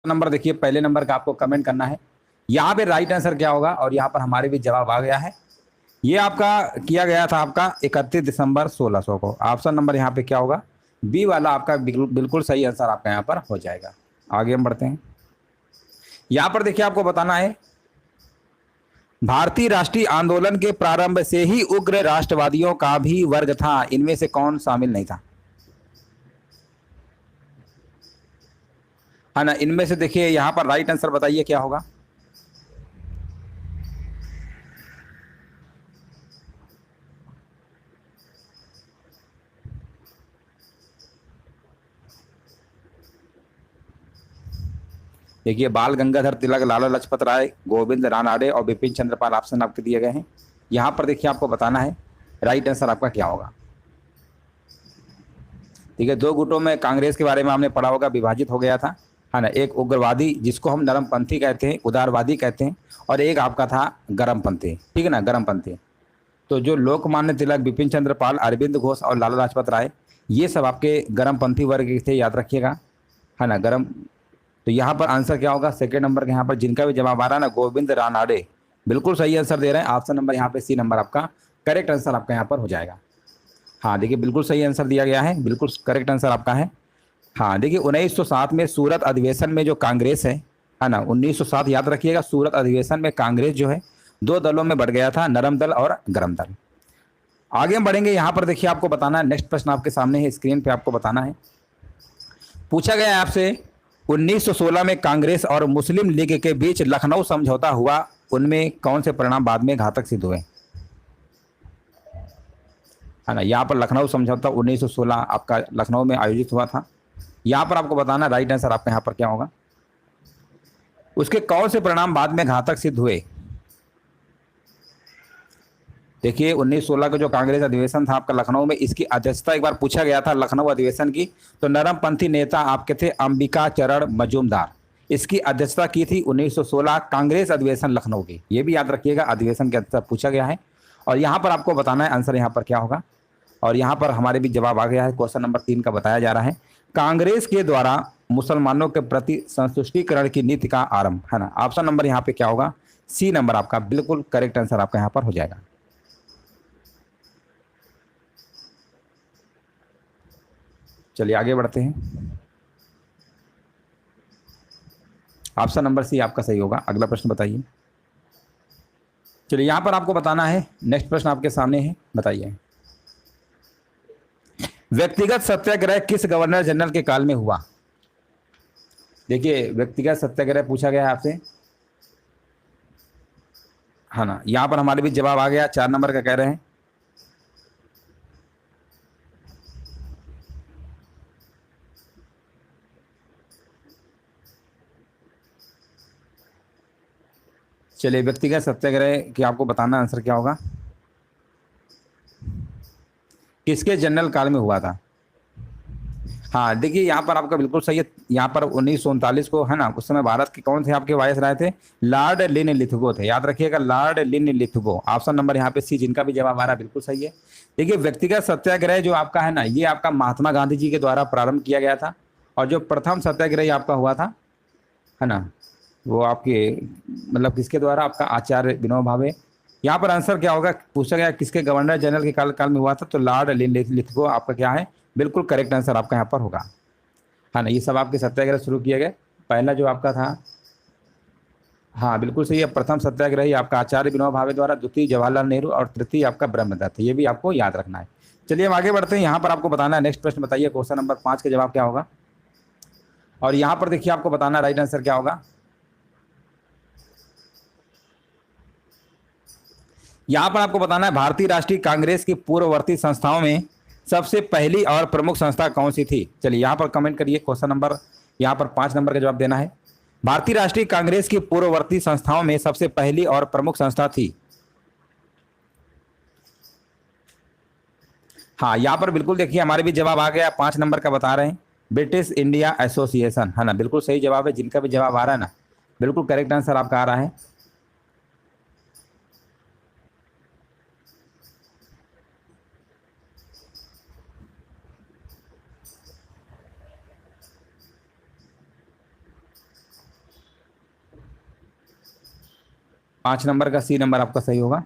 Number देखिए, पहले number का आपको कमेंट करना है। यहाँ पे राइट आंसर क्या होगा, और यहाँ पर हमारे भी जवाब आ गया है। ये आपका किया गया था आपका 31 दिसंबर 1600 को। ऑप्शन नंबर यहाँ पे क्या होगा, बी वाला आपका बिल्कुल सही आंसर आपका यहाँ पर हो जाएगा। आगे हम बढ़ते हैं। यहाँ पर देखिए आपको बताना है, भारतीय राष्ट्रीय आंदोलन के प्रारंभ से ही उग्र राष्ट्रवादियों का भी वर्ग था, इनमें से कौन शामिल नहीं था? है ना, इनमें से देखिए यहाँ पर राइट आंसर बताइए क्या होगा। देखिए, बाल गंगाधर तिलक, लाला लाजपत राय, गोविंद रानडे और बिपिन चंद्रपाल ऑप्शन आपके दिए गए हैं। यहाँ पर देखिए आपको बताना है राइट आंसर आपका क्या होगा। ठीक है, दो गुटों में कांग्रेस के बारे में हमने पढ़ा होगा, विभाजित हो गया था, है ना। एक उग्रवादी जिसको हम नरमपंथी कहते हैं, उदारवादी कहते हैं, और एक आपका था गर्मपंथी। ठीक है ना, गर्मपंथी। तो जो लोकमान्य तिलक, बिपिन चंद्रपाल, अरविंद घोष और लाला लाजपत राय, ये सब आपके गर्मपंथी वर्ग के थे, याद रखिएगा, है ना, गर्म। तो यहाँ पर आंसर क्या होगा, सेकेंड नंबर के यहाँ पर जिनका भी जवाब आ रहा है ना, गोविंद रानडे, बिल्कुल सही आंसर दे रहे हैं। ऑप्शन नंबर यहाँ पे सी नंबर आपका करेक्ट आंसर आपका यहाँ पर हो जाएगा। हाँ देखिए, बिल्कुल सही आंसर दिया गया है, बिल्कुल करेक्ट आंसर आपका है। हाँ देखिए, 1907 में सूरत अधिवेशन में जो कांग्रेस है ना, 1907 याद रखिएगा, सूरत अधिवेशन में कांग्रेस जो है दो दलों में बढ़ गया था, नरम दल और गरम दल। आगे हम बढ़ेंगे। यहाँ पर देखिए आपको बताना है, नेक्स्ट प्रश्न आपके सामने है, स्क्रीन पे आपको बताना है। पूछा गया है आपसे, 1916 में कांग्रेस और मुस्लिम लीग के बीच लखनऊ समझौता हुआ, उनमें कौन से परिणाम बाद में घातक सिद्ध हुए? है ना, यहाँ पर लखनऊ समझौता 1916 आपका लखनऊ में आयोजित हुआ था। यहाँ पर आपको बताना राइट आंसर आपका यहाँ पर क्या होगा, उसके कौन से परिणाम बाद में घातक सिद्ध हुए। देखिए, 1916 का जो कांग्रेस अधिवेशन था आपका लखनऊ में, इसकी अध्यक्षता एक बार पूछा गया था लखनऊ अधिवेशन की, तो नरमपंथी नेता आपके थे अंबिका चरण मजूमदार, इसकी अध्यक्षता की थी 1916 कांग्रेस अधिवेशन लखनऊ की। ये भी याद रखिएगा, अधिवेशन की अध्यक्षता पूछा गया है। और यहाँ पर आपको बताना है आंसर यहाँ पर क्या होगा, और यहाँ पर हमारे भी जवाब आ गया है। क्वेश्चन नंबर 3 का बताया जा रहा है, कांग्रेस के द्वारा मुसलमानों के प्रति संतुष्टिकरण की नीति का आरंभ, है ना। ऑप्शन नंबर यहाँ पे क्या होगा, सी नंबर आपका बिल्कुल करेक्ट आंसर आपका यहाँ पर हो जाएगा। चलिए आगे बढ़ते हैं। ऑप्शन नंबर सी आपका सही होगा। अगला प्रश्न बताइए। चलिए, यहां पर आपको बताना है, नेक्स्ट प्रश्न आपके सामने है, बताइए। व्यक्तिगत सत्याग्रह किस गवर्नर जनरल के काल में हुआ? देखिए, व्यक्तिगत सत्याग्रह पूछा गया है आपसे, है ना। यहां पर हमारे भी जवाब आ गया, 4 नंबर का कह रहे हैं। चलिए, व्यक्तिगत सत्याग्रह की आपको बताना आंसर क्या होगा, किसके जनरल काल में हुआ था? हाँ देखिए, यहाँ पर आपका बिल्कुल सही है। यहाँ पर 1939 को, है ना, उस समय भारत के कौन थे आपके वायसराय थे, लॉर्ड लिनलिथगो थे, याद रखिएगा, लॉर्ड लिनलिथगो। ऑप्शन नंबर यहाँ पे सी, जिनका भी जवाब आ रहा है, बिल्कुल सही है। देखिए, व्यक्तिगत सत्याग्रह जो आपका है ना, ये आपका महात्मा गांधी जी के द्वारा प्रारंभ किया गया था, और जो प्रथम सत्याग्रह आपका हुआ था, है ना, वो आपके मतलब किसके द्वारा, आपका आचार्य विनोबा भावे। यहाँ पर आंसर क्या होगा, पूछा गया किसके गवर्नर जनरल के काल में हुआ था, तो लॉर्ड लिनलिथगो आपका क्या है, बिल्कुल करेक्ट आंसर आपका यहाँ पर होगा, है ना। ये सब आपके सत्याग्रह शुरू किए गए। पहला जो आपका था, हाँ बिल्कुल सही है, प्रथम सत्याग्रही आपका आचार्य विनोबा भावे द्वारा, द्वितीय जवाहरलाल नेहरू, और तृतीय आपका ब्रह्मदत्त। ये भी आपको याद रखना है। चलिए हम आगे बढ़ते हैं। यहाँ पर आपको बताना है, नेक्स्ट प्रश्न बताइए, क्वेश्चन नंबर 5 का जवाब क्या होगा, और यहाँ पर देखिए आपको बताना राइट आंसर क्या होगा। यहाँ पर आपको बताना है, भारतीय राष्ट्रीय कांग्रेस की पूर्ववर्ती संस्थाओं में सबसे पहली और प्रमुख संस्था कौन सी थी? चलिए यहाँ पर कमेंट करिए, क्वेश्चन नंबर यहाँ पर 5 नंबर का जवाब देना है। भारतीय राष्ट्रीय कांग्रेस की पूर्ववर्ती संस्थाओं में सबसे पहली और प्रमुख संस्था थी, हाँ यहाँ पर बिल्कुल देखिए हमारे भी जवाब आ गया, 5 नंबर का बता रहे हैं, ब्रिटिश इंडिया एसोसिएशन, है ना, बिल्कुल सही जवाब है। जिनका भी जवाब आ रहा है ना, बिल्कुल करेक्ट आंसर आपका आ रहा है। 5 नंबर का सी नंबर आपका सही होगा।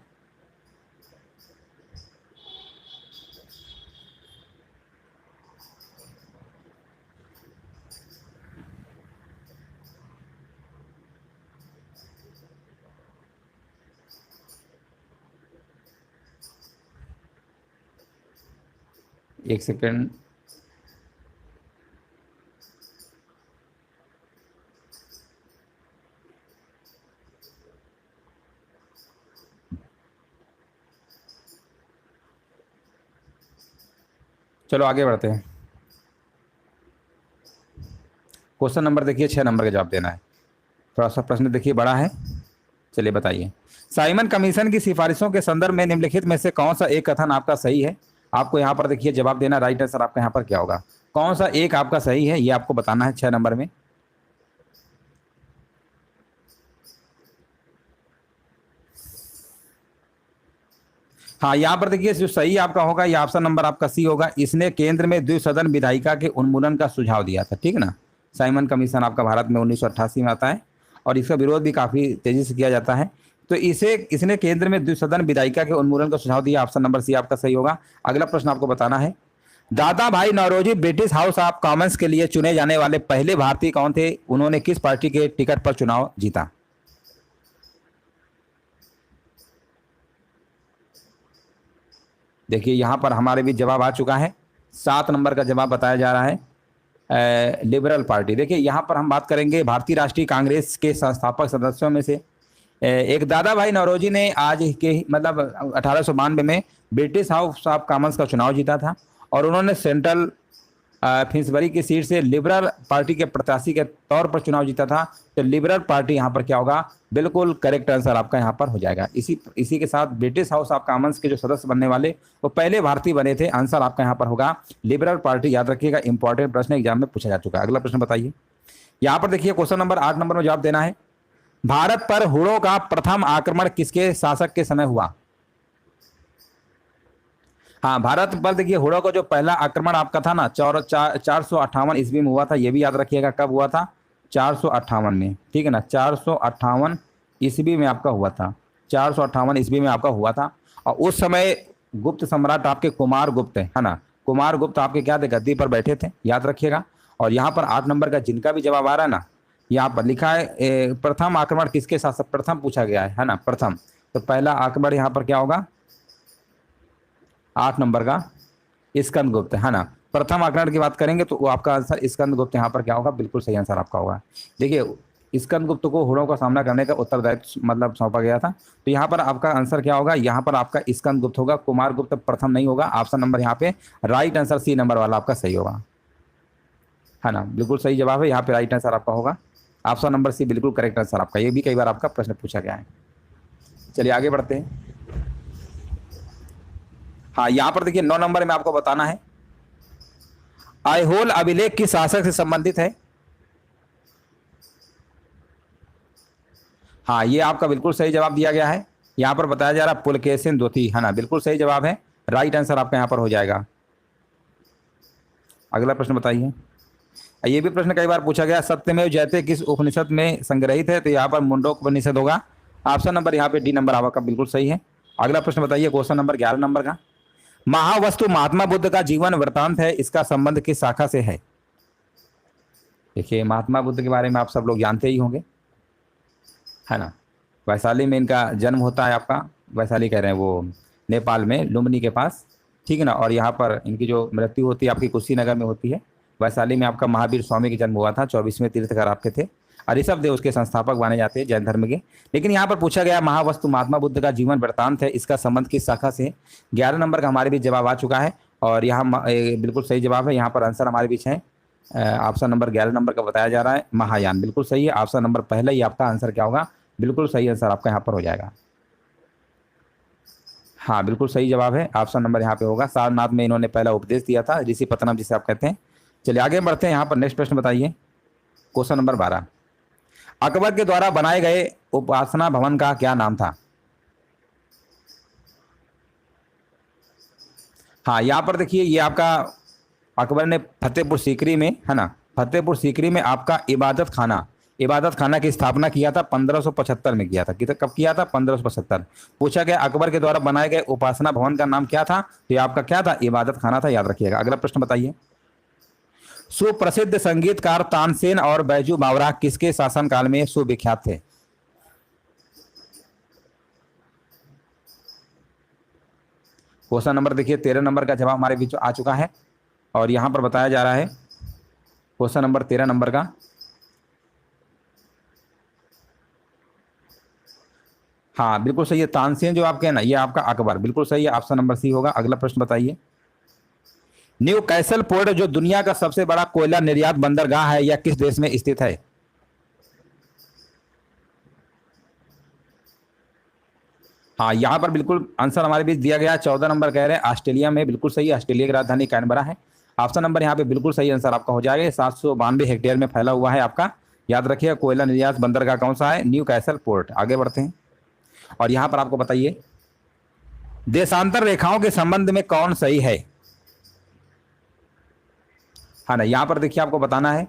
एक सेकेंड। चलो आगे बढ़ते हैं। क्वेश्चन नंबर देखिए 6 नंबर का जवाब देना है। थोड़ा सा प्रश्न देखिए बड़ा है। चलिए बताइए, साइमन कमीशन की सिफारिशों के संदर्भ में निम्नलिखित में से कौन सा एक कथन आपका सही है? आपको यहाँ पर देखिए जवाब देना, राइट आंसर आपका यहाँ पर क्या होगा, कौन सा एक आपका सही है ये आपको बताना है 6 नंबर में। हाँ, यहाँ पर देखिए जो सही आपका होगा ये ऑप्शन नंबर आपका सी होगा। इसने केंद्र में द्विसदन विधायिका के उन्मूलन का सुझाव दिया था, ठीक है ना। साइमन कमीशन आपका भारत में 1988 में आता है और इसका विरोध भी काफी तेजी से किया जाता है। तो इसने केंद्र में द्विसदन विधायिका के उन्मूलन का सुझाव दिया, ऑप्शन नंबर सी आपका सही होगा। अगला प्रश्न आपको बताना है, Dadabhai Naoroji British House of Commons के लिए चुने जाने वाले पहले भारतीय कौन थे? उन्होंने किस पार्टी के टिकट पर चुनाव जीता? देखिए यहाँ पर हमारे भी जवाब आ चुका है। 7 नंबर का जवाब बताया जा रहा है लिबरल पार्टी। देखिए यहाँ पर हम बात करेंगे भारतीय राष्ट्रीय कांग्रेस के संस्थापक सदस्यों में से एक दादा भाई नौरोजी ने आज के मतलब 1892 में ब्रिटिश हाउस ऑफ कॉमन्स का चुनाव जीता था और उन्होंने सेंट्रल फिंसबरी की सीट से लिबरल पार्टी के प्रत्याशी के तौर पर चुनाव जीता था। तो लिबरल पार्टी यहाँ पर क्या होगा, बिल्कुल करेक्ट आंसर आपका यहाँ पर हो जाएगा। इसी के साथ ब्रिटिश हाउस ऑफ कॉमन्स के जो सदस्य बनने वाले वो पहले भारतीय बने थे। आंसर आपका यहाँ पर होगा लिबरल पार्टी, याद रखिएगा, इंपॉर्टेंट प्रश्न एग्जाम में पूछा जा चुका है। अगला प्रश्न बताइए, यहाँ पर देखिए क्वेश्चन नंबर 8 नंबर में जवाब देना है, भारत पर हुड़ों का प्रथम आक्रमण किसके शासक के समय हुआ? हाँ, भारत पर देखिए हुड़ों का जो पहला आक्रमण आपका था ना 458 ईस्वी में हुआ था। ये भी याद रखिएगा कब हुआ था, 458 में, ठीक है ना। 458 ईस्वी में आपका हुआ था, 458 ईस्वी में आपका हुआ था। और उस समय गुप्त सम्राट आपके कुमार गुप्त है ना, कुमार गुप्त आपके क्या थे, गद्दी पर बैठे थे, याद रखिएगा। और यहाँ पर 8 नंबर का जिनका भी जवाब आ रहा है ना, यहाँ पर लिखा है प्रथम आक्रमण किसके शासक, प्रथम पूछा गया है ना, प्रथम। तो पहला आक्रमण यहाँ पर क्या होगा, 8 नंबर का स्कंदगुप्त है ना। प्रथम आक्रमण की बात करेंगे तो वो आपका आंसर स्कंदगुप्त यहाँ पर क्या होगा, बिल्कुल सही आंसर आपका होगा। देखिए स्कंदगुप्त को हुड़ों का सामना करने का उत्तरदायित्व मतलब सौंपा गया था। तो यहाँ पर आपका आंसर क्या होगा, यहाँ पर आपका स्कंदगुप्त होगा, कुमार गुप्त प्रथम नहीं होगा। ऑप्शन नंबर यहाँ पे राइट आंसर सी नंबर वाला आपका सही होगा, है ना, बिल्कुल सही जवाब है। यहाँ पे राइट आंसर आपका होगा ऑप्शन नंबर सी, बिल्कुल करेक्ट आंसर आपका। ये भी कई बार आपका प्रश्न पूछा गया है। चलिए आगे बढ़ते हैं। हाँ, यहाँ पर देखिए 9 नंबर में आपको बताना है, ऐहोल अभिलेख किस शासक से संबंधित है? हाँ, ये आपका बिल्कुल सही जवाब दिया गया है। यहाँ पर बताया जा रहा है पुलकेशिन द्वितीय, है ना, बिल्कुल सही जवाब है, राइट आंसर आपका यहाँ पर हो जाएगा। अगला प्रश्न बताइए, ये भी प्रश्न कई बार पूछा गया, सत्यमेव जयते किस उपनिषद में संग्रहित है? तो यहाँ पर मुंडोक उपनिषद होगा। ऑप्शन नंबर यहाँ पे डी नंबर आपका बिल्कुल सही है। अगला प्रश्न बताइए, क्वेश्चन नंबर 11 नंबर का, महावस्तु महात्मा बुद्ध का जीवन वृत्तांत है, इसका संबंध किस शाखा से है? देखिए महात्मा बुद्ध के बारे में आप सब लोग जानते ही होंगे, है ना। वैशाली में इनका जन्म होता है, आपका वैशाली कह रहे हैं वो नेपाल में लुम्बिनी के पास, ठीक है ना। और यहाँ पर इनकी जो मृत्यु होती है आपकी कुशीनगर में होती है। वैशाली में आपका महावीर स्वामी का जन्म हुआ था, 24वें तीर्थकर आपके थे। और ऋषभ देव उसके संस्थापक माने जाते हैं जैन धर्म के। लेकिन यहाँ पर पूछा गया महावस्तु महात्मा बुद्ध का जीवन वृत्तांत है, इसका संबंध किस शाखा से? 11 नंबर का हमारे भी जवाब आ चुका है और यहाँ बिल्कुल सही जवाब है। यहाँ पर आंसर हमारे बीच है, ऑप्शन नंबर 11 नंबर का बताया जा रहा है, महायान, बिल्कुल सही है। ऑप्शन नंबर पहला ही आपका आंसर क्या होगा, बिल्कुल सही आंसर आपका यहाँ पर हो जाएगा। हाँ, बिल्कुल सही जवाब है, ऑप्शन नंबर यहाँ पे होगा। सारनाथ में इन्होंने पहला उपदेश दिया था, ऋषि पतनम जिसे आप कहते हैं। चलिए आगे बढ़ते हैं। यहाँ पर नेक्स्ट प्रश्न बताइए, क्वेश्चन नंबर 12, अकबर के द्वारा बनाए गए उपासना भवन का क्या नाम था? हाँ, यहाँ पर देखिए ये आपका अकबर ने फतेहपुर सीकरी में, है ना, फतेहपुर सीकरी में आपका इबादत खाना इबादत खाना की स्थापना किया था 1575 में किया था। कब किया था? 1575। पूछा गया अकबर के द्वारा बनाए गए उपासना भवन का नाम क्या था? तो ये आपका क्या था? इबादत खाना था, याद रखिएगा। अगला प्रश्न बताइए। सुप्रसिद्ध संगीतकार तानसेन और बैजू बावरा किसके शासनकाल में सुविख्यात थे? क्वेश्चन नंबर देखिए 13 नंबर का जवाब हमारे बीच आ चुका है और यहां पर बताया जा रहा है क्वेश्चन नंबर 13 नंबर का। हाँ बिल्कुल सही है, तानसेन जो आपके ना, ये आपका अकबर, बिल्कुल सही है, ऑप्शन नंबर सी होगा। अगला प्रश्न बताइए। न्यू कैसल पोर्ट जो दुनिया का सबसे बड़ा कोयला निर्यात बंदरगाह है, यह किस देश में स्थित है? हाँ यहाँ पर बिल्कुल आंसर हमारे बीच दिया गया, 14 नंबर कह रहे हैं ऑस्ट्रेलिया में, बिल्कुल सही है। ऑस्ट्रेलिया की राजधानी कैनबरा है। ऑप्शन नंबर यहाँ पे बिल्कुल सही आंसर आपका हो जाएगा। 792 हेक्टेयर में फैला हुआ है आपका, याद रखिएगा। कोयला निर्यात बंदरगाह कौन सा है? New castle port. आगे बढ़ते हैं और यहाँ पर आपको बताइए देशांतर रेखाओं के संबंध में कौन सही है? हाँ ना, यहाँ पर देखिए आपको बताना है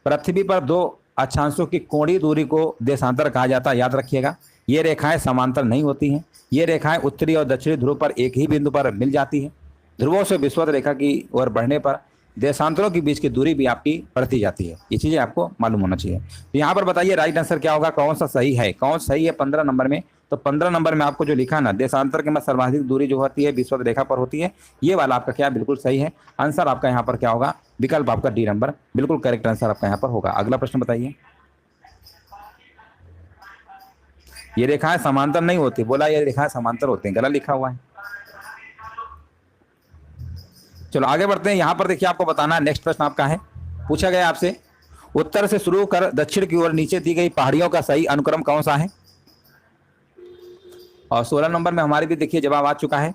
पृथ्वी पर दो अक्षांशों की कोणीय दूरी को देशांतर कहा जाता है, याद रखिएगा। ये रेखाएं समांतर नहीं होती हैं। ये रेखाएं उत्तरी और दक्षिणी ध्रुव पर एक ही बिंदु पर मिल जाती हैं। ध्रुवों से विषुवत रेखा की ओर बढ़ने पर देशांतरों के बीच की दूरी भी आपकी बढ़ती जाती है। ये चीजें आपको मालूम होना चाहिए। तो यहाँ पर बताइए राइट आंसर क्या होगा, कौन सा सही है? कौन सही है 15 नंबर में? तो 15 नंबर में आपको जो लिखा ना, देशांतर के मध्य सर्वाधिक दूरी जो होती है विषुवत रेखा पर होती है, ये वाला आपका क्या बिल्कुल सही है। आंसर आपका यहाँ पर क्या होगा? विकल्प आपका डी नंबर, बिल्कुल करेक्ट आंसर आपका यहाँ पर होगा। अगला प्रश्न बताइए। ये रेखाएं समांतर नहीं होती, बोला ये रेखाएं समांतर होती हैं, गलत लिखा हुआ है। चलो आगे बढ़ते हैं। यहां पर देखिए आपको बताना है, नेक्स्ट प्रश्न आपका है, पूछा गया आपसे उत्तर से शुरू कर दक्षिण की ओर नीचे दी गई पहाड़ियों का सही अनुक्रम कौन सा है? और 16 नंबर में हमारे भी देखिए जवाब आ चुका है।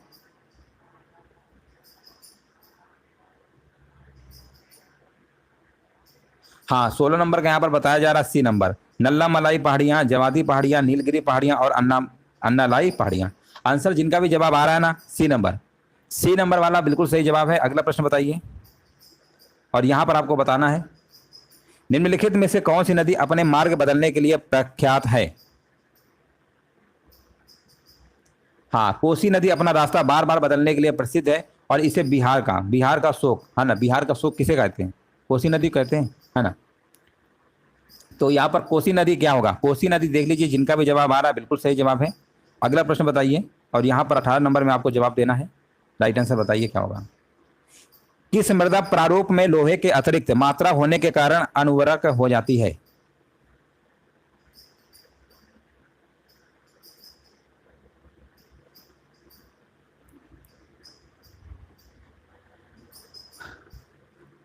हाँ 16 नंबर का यहाँ पर बताया जा रहा है सी नंबर, नल्ला मलाई पहाड़ियां, जवादी पहाड़ियां, नीलगिरी पहाड़ियां और अन्नालाई पहाड़ियां। आंसर जिनका भी जवाब आ रहा है ना, सी नंबर, सी नंबर वाला बिल्कुल सही जवाब है। अगला प्रश्न बताइए और यहां पर आपको बताना है निम्नलिखित में से कौन सी नदी अपने मार्ग बदलने के लिए प्रख्यात है? हाँ कोसी नदी अपना रास्ता बार बार बदलने के लिए प्रसिद्ध है और इसे बिहार का शोक है ना, बिहार का शोक किसे कहते हैं? कोसी नदी कहते हैं, है ना। तो यहाँ पर कोसी नदी क्या होगा? कोसी नदी देख लीजिए, जिनका भी जवाब आ रहा है बिल्कुल सही जवाब है। अगला प्रश्न बताइए और यहाँ पर 18 नंबर में आपको जवाब देना है। राइट आंसर बताइए क्या होगा। किस मृदा प्रारूप में लोहे के अतिरिक्त मात्रा होने के कारण अनवरक हो जाती है?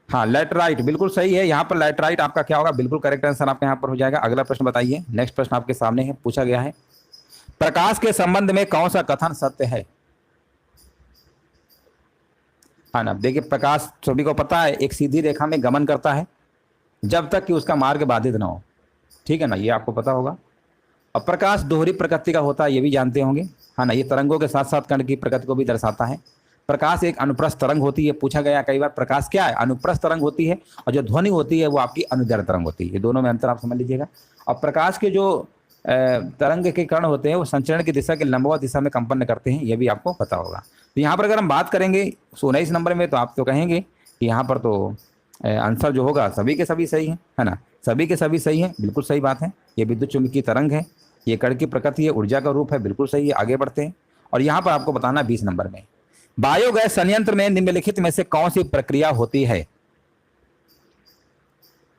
हाँ लैटराइट, बिल्कुल सही है। यहाँ पर लैटराइट आपका क्या होगा? बिल्कुल करेक्ट आंसर आपका यहाँ पर हो जाएगा। अगला प्रश्न बताइए। नेक्स्ट प्रश्न आपके सामने है, पूछा गया है प्रकाश के संबंध में कौन सा कथन सत्य है? हाँ ना, देखिए प्रकाश सभी को पता है एक सीधी रेखा में गमन करता है जब तक कि उसका मार्ग बाधित ना हो, ठीक है ना, ये आपको पता होगा। और प्रकाश दोहरी प्रकृति का होता है, ये भी जानते होंगे, है ना। ये तरंगों के साथ साथ कण की प्रकृति को भी दर्शाता है। प्रकाश एक अनुप्रस्थ तरंग होती है, पूछा गया कई बार प्रकाश क्या है? अनुप्रस्थ तरंग होती है, और जो ध्वनि होती है वो आपकी अनुदैर्ध्य तरंग होती है। ये दोनों में अंतर आप समझ लीजिएगा। और प्रकाश के जो तरंग के कण होते हैं वो संचरण की दिशा के लंबवत दिशा में कंपन करते हैं, ये भी आपको पता होगा। तो यहाँ पर अगर हम बात करेंगे 19 नंबर में, तो आप तो कहेंगे कि यहाँ पर तो आंसर जो होगा सभी के सभी सही है ना, सभी के सभी सही है, बिल्कुल सही बात है। ये विद्युत चुंबकीय तरंग है, ये कण की प्रकृति है, ऊर्जा का रूप है, बिल्कुल सही है। आगे बढ़ते हैं और यहाँ पर आपको बताना 20 नंबर में बायोगैस संयंत्र में निम्नलिखित में से कौन सी प्रक्रिया होती है?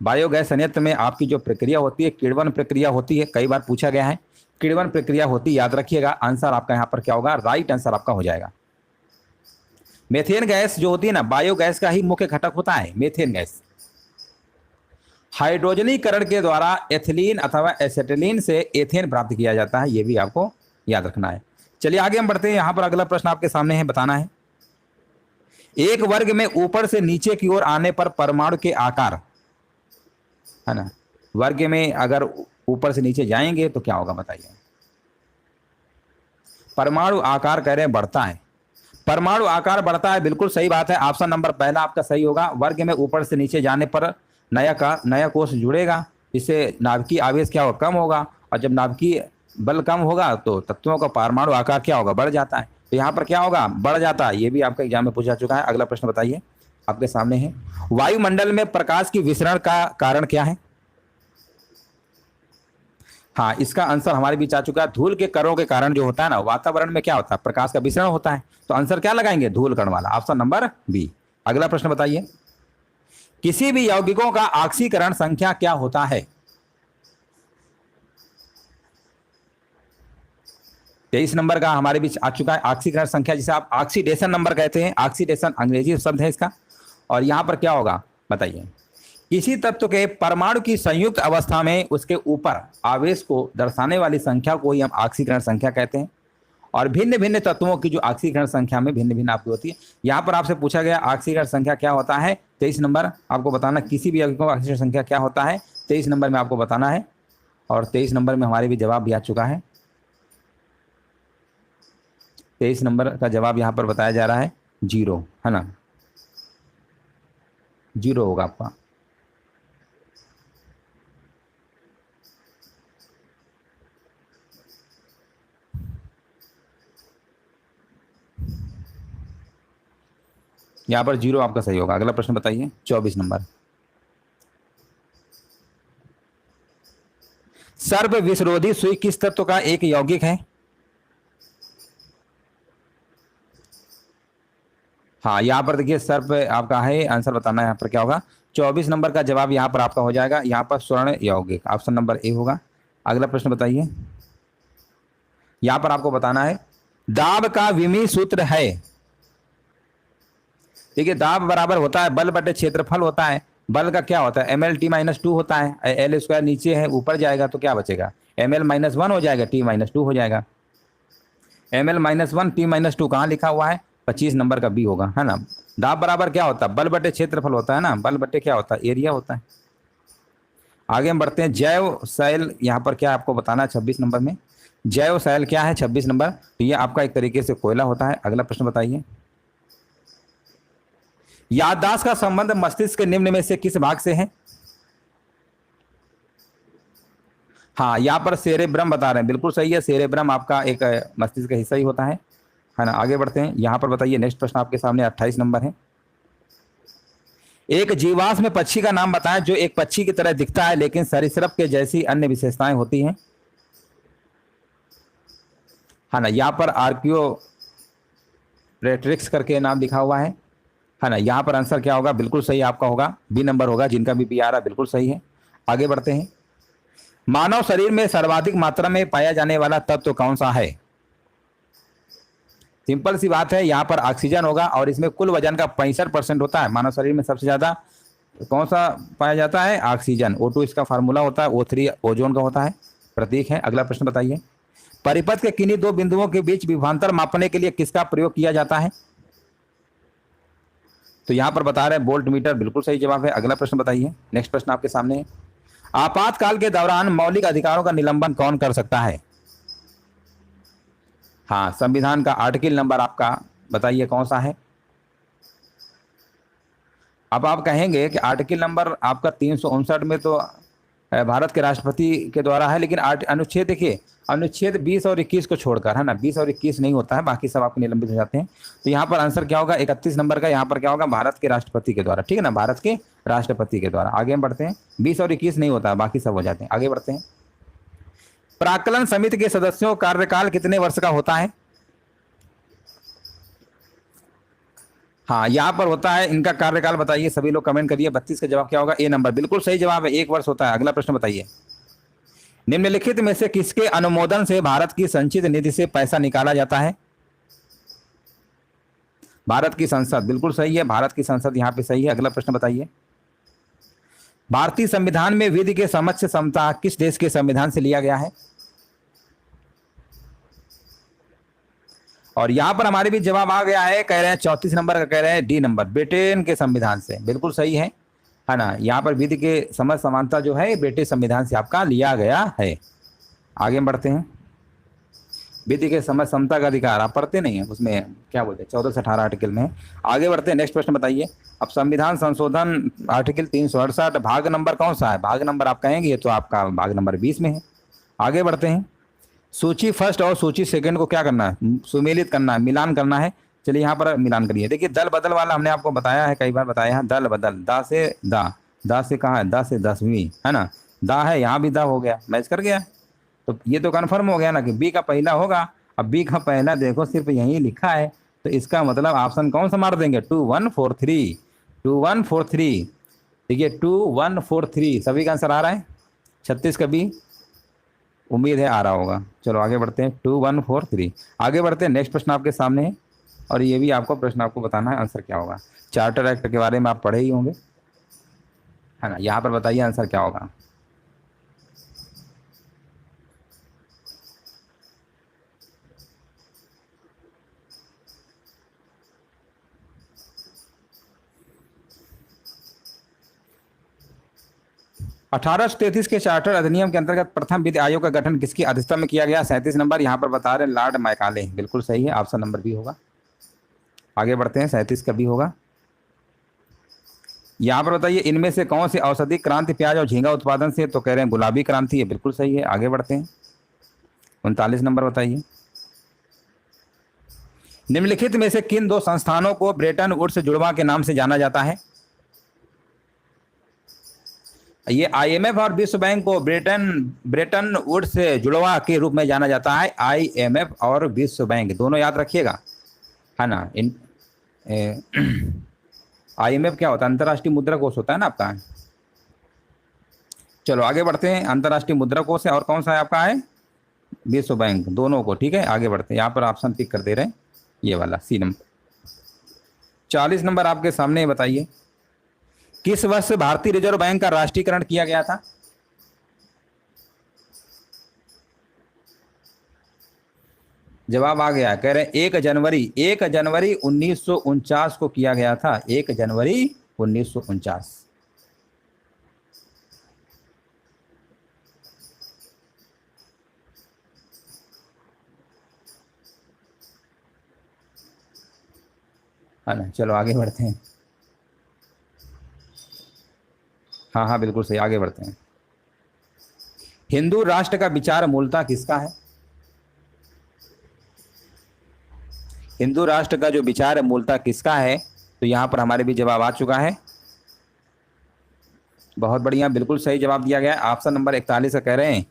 बायोगैस संयंत्र में आपकी जो प्रक्रिया होती है किण्वन प्रक्रिया होती है, कई बार पूछा गया है, किण्वन प्रक्रिया होती है, याद रखिएगा। आंसर आपका यहाँ पर क्या होगा? राइट आंसर आपका हो जाएगा। मेथेन गैस जो होती है ना, बायोगैस का ही मुख्य घटक होता है मेथेन गैस। हाइड्रोजनीकरण के द्वारा एथिलीन अथवा एसेटिलीन से एथेन प्राप्त किया जाता है, ये भी आपको याद रखना है। चलिए आगे हम बढ़ते हैं। यहां पर अगला प्रश्न आपके सामने है, बताना है एक वर्ग में ऊपर से नीचे की ओर आने पर परमाणु के आकार, है ना, वर्ग में अगर ऊपर से नीचे जाएंगे तो क्या होगा बताइए? परमाणु आकार कह रहे हैं बढ़ता है, परमाणु आकार बढ़ता है, बिल्कुल सही बात है। ऑप्शन नंबर पहला आपका सही होगा। वर्ग में ऊपर से नीचे जाने पर नया कोष जुड़ेगा इससे नाभिकीय आवेश क्या होगा, कम होगा, और जब नाभिकीय बल कम होगा तो तत्वों का परमाणु आकार क्या होगा, बढ़ जाता है। तो यहाँ पर क्या होगा, बढ़ जाता है। ये भी आपका एग्जाम में पूछा चुका है। अगला प्रश्न बताइए, आपके सामने है, वायुमंडल में प्रकाश की विसरण का कारण क्या है। हाँ, इसका आंसर हमारे बीच आ चुका है। धूल के कणों के कारण जो होता है ना, वातावरण में क्या होता है, प्रकाश का विसरण होता है। तो आंसर क्या लगाएंगे, धूल कण वाला, ऑप्शन नंबर बी। अगला प्रश्न बताइए, किसी भी यौगिकों का ऑक्सीकरण संख्या क्या होता है। 23 नंबर का हमारे बीच आ चुका है ऑक्सीकरण संख्या, जिसे आप ऑक्सीडेशन नंबर कहते हैं। ऑक्सीडेशन अंग्रेजी शब्द है इसका। और यहां पर क्या होगा बताइए, किसी तत्व के परमाणु की संयुक्त अवस्था में उसके ऊपर आवेश को दर्शाने वाली संख्या को ही हम ऑक्सीकरण संख्या कहते हैं। और भिन्न भिन्न तत्वों की जो ऑक्सीकरण संख्या में भिन्न भिन्न आपकी होती है। यहाँ पर आपसे पूछा गया ऑक्सीकरण संख्या क्या होता है, 23 नंबर आपको बताना, किसी भी यौगिक का ऑक्सीकरण संख्या क्या होता है, 23 नंबर में आपको बताना है। और 23 नंबर में हमारे भी जवाब भी आ चुका है। 23 नंबर का जवाब यहाँ पर बताया जा रहा है 0, है ना, 0 होगा आपका। यहाँ पर 0 आपका सही होगा। अगला प्रश्न बताइए, 24 नंबर, सर्प विषरोधी सुई किस तत्व का एक यौगिक है। हाँ, यहाँ पर देखिए सर्प आपका है, आंसर बताना है यहाँ पर क्या होगा। 24 नंबर का जवाब यहाँ पर आपका हो जाएगा, यहाँ पर स्वर्ण यौगिक, ऑप्शन नंबर ए होगा। अगला प्रश्न बताइए, यहाँ पर आपको बताना है दाब का विमीय सूत्र है। देखिए दाब बराबर होता है बल बटे क्षेत्रफल होता है। बल का क्या होता है, ml/t-2 होता है। एल स्क्वायर नीचे है, ऊपर जाएगा तो क्या बचेगा, ml-1 हो जाएगा, t-2 हो जाएगा। ml-1 t-2 कहाँ लिखा हुआ है, 25 नंबर का बी होगा, है ना। दाब बराबर क्या होता है, बल बटे क्षेत्रफल होता है ना, बल बटे क्या होता है, एरिया होता है। आगे हम बढ़ते हैं, जैव शैल यहाँ पर क्या आपको बताना है 26 नंबर में। जैव शैल क्या है 26 नंबर, तो ये आपका एक तरीके से कोयला होता है। अगला प्रश्न बताइए, याददाश्त का संबंध मस्तिष्क के निम्न में से किस भाग से है। हाँ, यहाँ पर सेरेब्रम बता रहे हैं, बिल्कुल सही है। सेरेब्रम आपका एक मस्तिष्क का हिस्सा ही होता है ना। आगे बढ़ते हैं, यहाँ पर बताइए, नेक्स्ट प्रश्न आपके सामने 28 नंबर है। एक जीवाश्म पक्षी का नाम बताएं जो एक पक्षी की तरह दिखता है लेकिन सरीसृप के जैसी अन्य विशेषताएं होती हैं, है ना। यहाँ पर आर्कियोप्टेरिक्स करके नाम लिखा हुआ है ना। यहाँ पर आंसर क्या होगा, बिल्कुल सही आपका होगा, बी नंबर होगा। जिनका भी आ रहा है बिल्कुल सही है। आगे बढ़ते हैं, मानव शरीर में सर्वाधिक मात्रा में पाया जाने वाला तत्व कौन सा है। सिंपल सी बात है, यहाँ पर ऑक्सीजन होगा और इसमें कुल वजन का 65% होता है। मानव शरीर में सबसे ज्यादा कौन सा पाया जाता है, ऑक्सीजन। O2 इसका फार्मूला होता है, O3 ओजोन का होता है, प्रतीक है। अगला प्रश्न बताइए, परिपथ के किन्हीं दो बिंदुओं के बीच विभवांतर मापने के लिए किसका प्रयोग किया जाता है। तो यहाँ पर बता रहे हैं वोल्ट मीटर, बिल्कुल सही जवाब है। अगला प्रश्न बताइए, नेक्स्ट प्रश्न आपके सामने है, आपातकाल के दौरान मौलिक अधिकारों का निलंबन कौन कर सकता है। हाँ, संविधान का आर्टिकल नंबर आपका बताइए कौन सा है। अब आप कहेंगे कि आर्टिकल नंबर आपका 359 में तो भारत के राष्ट्रपति के द्वारा है, लेकिन अनुच्छेद देखिए, अनुच्छेद 20 और 21 को छोड़कर, है ना, 20 और 21 नहीं होता है, बाकी सब आपके निलंबित हो जाते हैं। तो यहाँ पर आंसर क्या होगा, 31 नंबर का यहाँ पर क्या होगा, भारत के राष्ट्रपति के द्वारा, ठीक है ना, भारत के राष्ट्रपति के द्वारा। आगे हम बढ़ते हैं, 20 और 21 नहीं होता है, बाकी सब हो जाते हैं। आगे बढ़ते हैं, प्राक्कलन समिति के सदस्यों का कार्यकाल कितने वर्ष का होता है। हाँ, यहाँ पर होता है, इनका कार्यकाल बताइए, सभी लोग कमेंट करिए। 32 का जवाब क्या होगा, ए नंबर, बिल्कुल सही जवाब है, 1 वर्ष होता है। अगला प्रश्न बताइए, निम्नलिखित में से किसके अनुमोदन से भारत की संचित निधि से पैसा निकाला जाता है। भारत की संसद, बिल्कुल सही है, भारत की संसद यहाँ पे सही है। अगला प्रश्न बताइए, भारतीय संविधान में विधि के समक्ष समता किस देश के संविधान से लिया गया है। और यहां पर हमारे भी जवाब आ गया है, कह रहे हैं 34 नंबर का, कह रहे हैं डी नंबर, ब्रिटेन के संविधान से, बिल्कुल सही है ना। यहाँ पर विधि के समझ समानता जो है ब्रिटिश संविधान से आपका लिया गया है। आगे बढ़ते हैं, विधि के समय समता का अधिकार आप पढ़ते नहीं है, उसमें क्या बोलते हैं 14 से 18 आर्टिकल में है। आगे बढ़ते हैं, नेक्स्ट प्रश्न बताइए। अब संविधान संशोधन आर्टिकल 368 भाग नंबर कौन सा है? भाग नंबर आप कहेंगे तो आपका भाग नंबर 20 में है। आगे बढ़ते हैं, सूची फर्स्ट और सूची सेकंड को क्या करना है? सुमेलित करना है, मिलान करना है। चलिए यहाँ पर मिलान करिए। देखिए दल बदल वाला हमने आपको बताया है, कई बार बताया है। दल बदल, दा से दा, दा से कहाँ है? दा से 10वीं है ना, दा है, यहाँ भी दा हो गया, मैच कर गया। तो ये तो कन्फर्म हो गया ना कि बी का पहला होगा। अब बी का पहला देखो सिर्फ यही लिखा है, तो इसका मतलब ऑप्शन कौन सा मार देंगे? 2143, 2143। देखिए 2143 सभी का आंसर आ रहा है। 36 का बी, उम्मीद है आ रहा होगा। चलो आगे बढ़ते हैं, 2143। आगे बढ़ते हैं, नेक्स्ट प्रश्न आपके सामने है, और ये भी आपको प्रश्न आपको बताना है आंसर क्या होगा। चार्टर एक्ट के बारे में आप पढ़े ही होंगे, है ना। यहाँ पर बताइए आंसर क्या होगा। अठारह के चार्टर अधिनियम के अंतर्गत प्रथम विधि आयोग का गठन किसकी अध्यक्षता में किया गया? 37 नंबर यहाँ पर बता रहे हैं, लॉर्ड मैकाले। बिल्कुल सही है, ऑप्शन नंबर बी होगा। आगे बढ़ते हैं, 37 का बी होगा। यहाँ पर बताइए इनमें से कौन सी औषधि क्रांति प्याज और झींगा उत्पादन से? तो कह रहे हैं गुलाबी क्रांति है, बिल्कुल सही है। आगे बढ़ते हैं, 39 नंबर बताइए। निम्नलिखित में से किन दो संस्थानों को ब्रेटन वुड्स जुड़वा के नाम से जाना जाता है? ये आईएमएफ और विश्व बैंक को ब्रेटन वुड्स जुड़वा के रूप में जाना जाता है। आईएमएफ और विश्व बैंक दोनों याद रखिएगा, है ना। आईएमएफ क्या होता है? अंतर्राष्ट्रीय मुद्रा कोष होता है ना आपका। चलो आगे बढ़ते हैं, अंतर्राष्ट्रीय मुद्रा कोष है और कौन सा है आपका है? विश्व बैंक, दोनों को। ठीक है, आगे बढ़ते हैं। यहाँ पर ऑप्शन टिक कर दे रहे हैं, ये वाला सी नंबर। 40 नंबर आपके सामने बताइए, किस वर्ष भारतीय रिजर्व बैंक का राष्ट्रीयकरण किया गया था? जवाब आ गया, कह रहे हैं 1 जनवरी 1949 को किया गया था। 1 जनवरी 1949। है ना। चलो आगे बढ़ते हैं। हाँ हाँ बिल्कुल सही, आगे बढ़ते हैं। हिंदू राष्ट्र का विचार मूलतः किसका है? हिंदू राष्ट्र का जो विचार है मूलतः किसका है? तो यहां पर हमारे भी जवाब आ चुका है। बहुत बढ़िया, बिल्कुल सही जवाब दिया गया है। ऑप्शन नंबर 41 का कह रहे हैं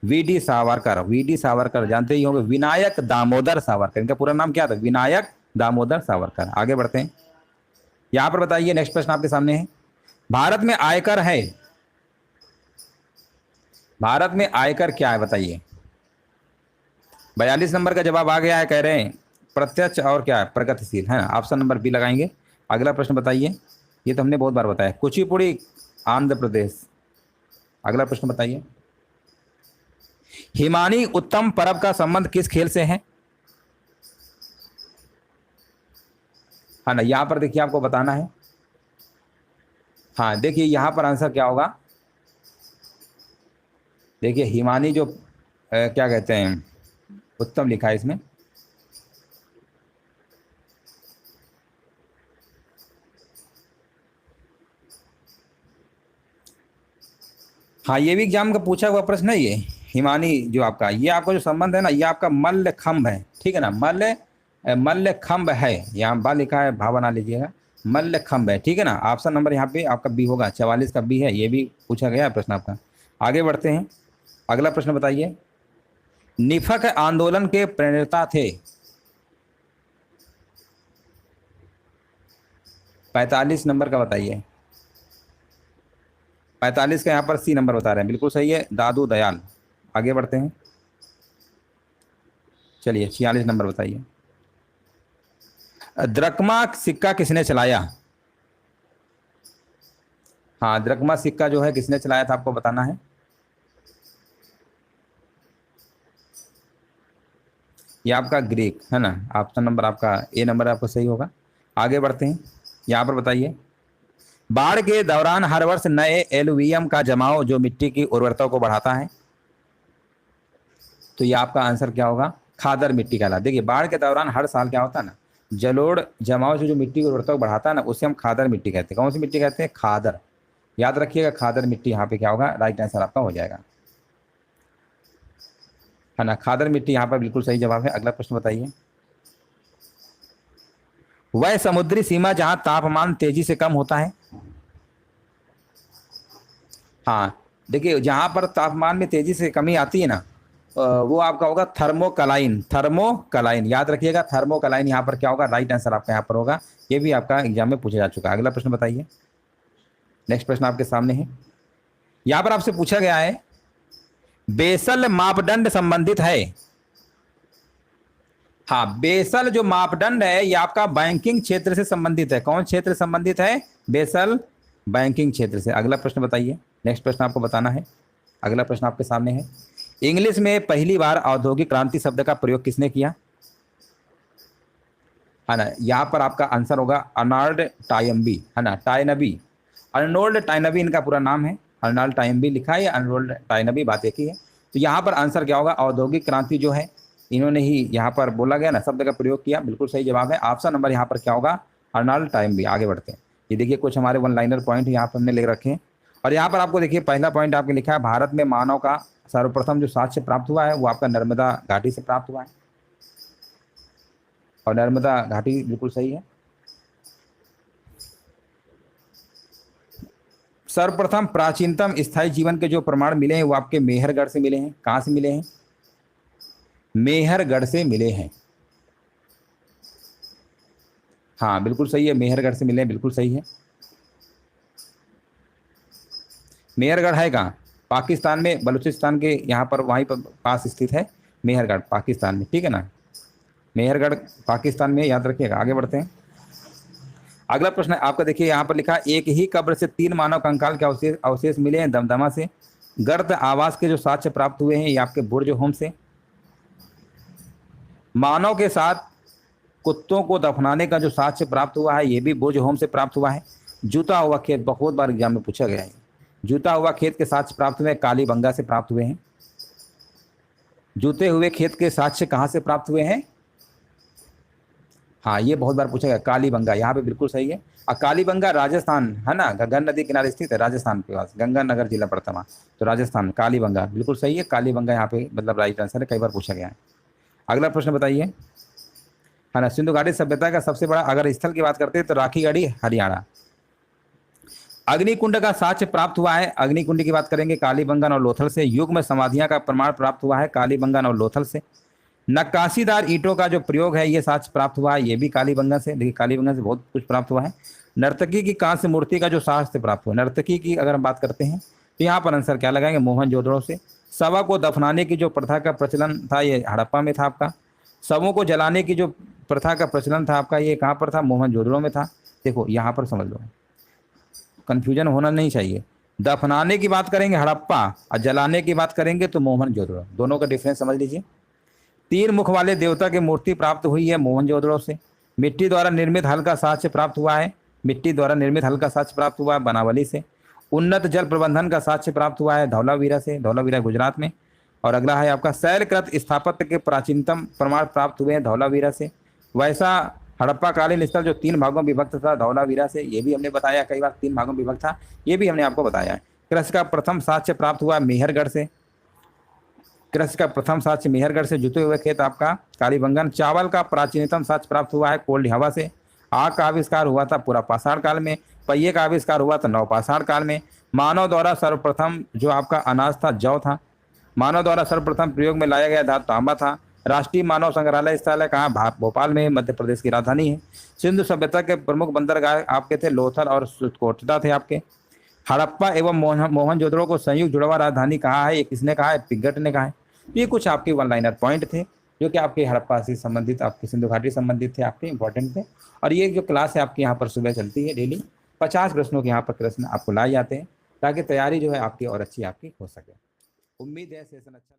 वीडी सावरकर। वीडी सावरकर जानते ही होंगे, विनायक दामोदर सावरकर, इनका पूरा नाम क्या था? विनायक दामोदर सावरकर। आगे बढ़ते हैं, यहां पर बताइए, नेक्स्ट प्रश्न आपके सामने है, भारत में आयकर है, भारत में आयकर क्या है बताइए। 42 नंबर का जवाब आ गया है, कह रहे हैं प्रत्यक्ष और क्या है? प्रगतिशील, है ना। ऑप्शन नंबर बी लगाएंगे। अगला प्रश्न बताइए, ये तो हमने बहुत बार बताया, कुचिपुड़ी आंध्र प्रदेश। अगला प्रश्न बताइए, हिमानी उत्तम पर्व का संबंध किस खेल से है? हाँ ना, यहां पर देखिए आपको बताना है। हाँ देखिए यहां पर आंसर क्या होगा, देखिए हिमानी जो क्या कहते हैं, उत्तम लिखा है इसमें। हाँ ये भी एग्जाम का पूछा हुआ प्रश्न है ये। हिमानी जो आपका, ये आपका जो संबंध है ना, ये आपका मल्ल खम्भ है, ठीक है ना। मल्ल खम्भ है, यहाँ बा लिखा है, भा बना लीजिएगा, मल्ल खम्भ है, ठीक है ना। ऑप्शन नंबर यहाँ पे आपका बी होगा, 44 का बी है, ये भी पूछा गया है प्रश्न आपका। आगे बढ़ते हैं, अगला प्रश्न बताइए, निफक आंदोलन के प्रणेता थे? 45 नंबर का बताइए। 45 का यहाँ पर सी नंबर बता रहे हैं, बिल्कुल सही है, दादू दयाल। आगे बढ़ते हैं, चलिए 46 नंबर बताइए, द्रकमा सिक्का किसने चलाया? हाँ द्रकमा सिक्का जो है किसने चलाया था, आपको बताना है। ये आपका ग्रीक, है ना। ऑप्शन नंबर आपका ए नंबर आपको सही होगा। आगे बढ़ते हैं, यहाँ पर बताइए, बाढ़ के दौरान हर वर्ष नए एलुवियम का जमाव जो मिट्टी की उर्वरता को बढ़ाता है, तो ये आपका आंसर क्या होगा? खादर मिट्टी कहलाता है। देखिए बाढ़ के दौरान हर साल क्या होता है ना, जलोढ़ जमाव से जो मिट्टी की उर्वरता को बढ़ाता है ना, उसे हम खादर मिट्टी कहते हैं। कौन सी मिट्टी कहते हैं? खादर। याद रखिएगा खादर मिट्टी यहाँ पे क्या होगा, राइट आंसर आपका हो जाएगा, है ना। खादर मिट्टी यहाँ पर बिल्कुल सही जवाब है। अगला प्रश्न बताइए। वह समुद्री सीमा जहां तापमान तेजी से कम होता है। हाँ देखिए जहां पर तापमान में तेजी से कमी आती है ना, वो आपका होगा थर्मोकलाइन। थर्मोकलाइन याद रखिएगा, थर्मोकलाइन यहाँ पर क्या होगा, राइट आंसर आपका यहाँ पर होगा। ये भी आपका एग्जाम में पूछा जा चुका है। अगला प्रश्न बताइए। नेक्स्ट प्रश्न आपके सामने है। यहाँ पर आपसे पूछा गया है बेसल मापदंड संबंधित है। हाँ बेसल जो मापदंड है ये आपका बैंकिंग क्षेत्र से संबंधित है। कौन क्षेत्र से संबंधित है? बेसल बैंकिंग क्षेत्र से। अगला प्रश्न बताइए। नेक्स्ट प्रश्न आपको बताना है। अगला प्रश्न आपके सामने है। इंग्लिश में पहली बार औद्योगिक क्रांति शब्द का प्रयोग किसने किया, है ना। यहाँ पर आपका आंसर होगा अर्नाल्ड टायनबी, है ना, टायनबी। अर्नोल्ड टायनबी इनका पूरा नाम है। अर्नाल्ड टायनबी लिखा है या अर्नोल्ड टायनबी, बात एक ही है। तो यहाँ पर आंसर क्या होगा, औद्योगिक क्रांति जो है इन्होंने ही यहाँ पर बोला गया ना शब्द का प्रयोग किया। बिल्कुल सही जवाब है। ऑप्शन नंबर यहाँ पर क्या होगा, अर्नाल्ड टायनबी। आगे बढ़ते हैं। ये देखिए कुछ हमारे वन लाइनर पॉइंट यहाँ पर हमने ले रखे हैं। और यहाँ पर आपको देखिए पहला पॉइंट आपके लिखा है भारत में मानव का सर्वप्रथम जो साक्ष्य प्राप्त हुआ है वो आपका नर्मदा घाटी से प्राप्त हुआ है। और नर्मदा घाटी बिल्कुल सही है। सर्वप्रथम प्राचीनतम स्थायी जीवन के जो प्रमाण मिले हैं वो आपके मेहरगढ़ से मिले हैं। कहाँ से मिले हैं? मेहरगढ़ से मिले हैं। हाँ बिल्कुल सही है, मेहरगढ़ से मिले हैं, बिल्कुल सही है। मेहरगढ़ है कहाँ? पाकिस्तान में, बलूचिस्तान के यहाँ पर वहीं पर पास स्थित है मेहरगढ़, पाकिस्तान में, ठीक है ना। मेहरगढ़ पाकिस्तान में, याद रखिएगा। आगे बढ़ते हैं। अगला प्रश्न आपका देखिए यहाँ पर लिखा, एक ही कब्र से 3 मानव कंकाल के अवशेष मिले हैं दमदमा से। गर्द आवास के जो साक्ष्य प्राप्त हुए हैं ये आपके बुर्ज होम से। मानव के साथ कुत्तों को दफनाने का जो साक्ष्य प्राप्त हुआ है ये भी बुर्ज होम से प्राप्त हुआ है। जूता हुआ खेत, बहुत बार एग्जाम में पूछा गया है। जूता हुआ खेत के साक्ष्य प्राप्त हुए कालीबंगा से प्राप्त हुए हैं। जूते हुए खेत के साक्ष्य कहाँ से प्राप्त हुए हैं? हाँ ये बहुत बार पूछा गया, कालीबंगा, यहाँ पे बिल्कुल सही है। और कालीबंगा राजस्थान है ना, गंगा नदी किनारे स्थित है, राजस्थान के पास, गंगानगर जिला पड़ता वहाँ, तो राजस्थान। कालीबंगा बिल्कुल सही है, कालीबंगा यहाँ पे मतलब राइट आंसर है, कई बार पूछा गया है। अगला प्रश्न बताइए, है ना। सिंधु घाटी सभ्यता का सबसे बड़ा अगर स्थल की बात करते हैं तो राखीगढ़ी, हरियाणा। अग्निकुंड का साक्ष्य प्राप्त हुआ है, अग्निकुंड की बात करेंगे कालीबंगन और लोथल से। युग में समाधियां का प्रमाण प्राप्त हुआ है कालीबंगन और लोथल से। नक्काशीदार ईंटों का जो प्रयोग है ये साक्ष्य प्राप्त हुआ है, ये भी कालीबंगन से। देखिए कालीबंगन से बहुत कुछ प्राप्त हुआ है। नर्तकी की कांस्य मूर्ति का जो साक्ष्य प्राप्त हुआ, नर्तकी की अगर हम बात करते हैं तो यहाँ पर आंसर क्या लगाएंगे, मोहनजोदड़ो से। शव को दफनाने की जो प्रथा का प्रचलन था ये हड़प्पा में था आपका। शवों को जलाने की जो प्रथा का प्रचलन था आपका, ये कहाँ पर था, मोहनजोदड़ो में था। देखो यहाँ पर समझ लो, कंफ्यूजन होना नहीं चाहिए। दफनाने की बात करेंगे हड़प्पा और जलाने की बात करेंगे तो मोहनजोदड़ो, दोनों का डिफरेंस समझ लीजिए। 3 मुख वाले देवता की मूर्ति प्राप्त हुई है मोहनजोदड़ो से। मिट्टी द्वारा निर्मित हल का साक्ष्य प्राप्त हुआ है, मिट्टी द्वारा निर्मित हल का साक्ष्य प्राप्त हुआ है बनावली से। उन्नत जल प्रबंधन का साक्ष्य प्राप्त हुआ है धौलावीरा से, धौलावीरा गुजरात में। और अगला है आपका शैलकृत स्थापत्य के प्राचीनतम प्रमाण प्राप्त हुए हैं धौलावीरा से। वैसा हड़प्पा कालीन स्थल जो 3 भागों में विभक्त था धौलावीरा से, ये भी हमने बताया कई बार, 3 भागों में विभक्त था, ये भी हमने आपको बताया है। कृषि का प्रथम साक्ष्य प्राप्त हुआ मेहरगढ़ से, कृषि का प्रथम साक्ष्य मेहरगढ़ से। जुते हुए खेत आपका कालीबंगन। चावल का प्राचीनतम साक्ष्य प्राप्त हुआ है कोल्ड हवा से। आग का आविष्कार हुआ था पूरा पाषाण काल में। पहिए का आविष्कार हुआ था नवपाषाण काल में। मानव द्वारा सर्वप्रथम जो आपका अनाज था जौ था। मानव द्वारा सर्वप्रथम प्रयोग में लाया गया धातु तांबा था। राष्ट्रीय मानव संग्रहालय स्थल है कहाँ, भोपाल में, मध्य प्रदेश की राजधानी है। सिंधु सभ्यता के प्रमुख बंदरगाह आपके थे लोथल और कोटदा थे आपके। हड़प्पा एवं मोहनजोदड़ो को संयुक्त जुड़वा राजधानी कहा है, ये किसने कहा है, पिगट ने कहा है। ये कुछ आपके वन लाइनर पॉइंट थे जो कि आपके हड़प्पा से संबंधित, आपके सिंधु घाटी संबंधित थे, आपके इंपॉर्टेंट थे। और ये जो क्लास है आपकी यहाँ पर सुबह चलती है डेली, 50 प्रश्नों के यहाँ पर प्रश्न आपको लाए जाते हैं ताकि तैयारी जो है आपकी और अच्छी आपकी हो सके। उम्मीद है सेशन अच्छा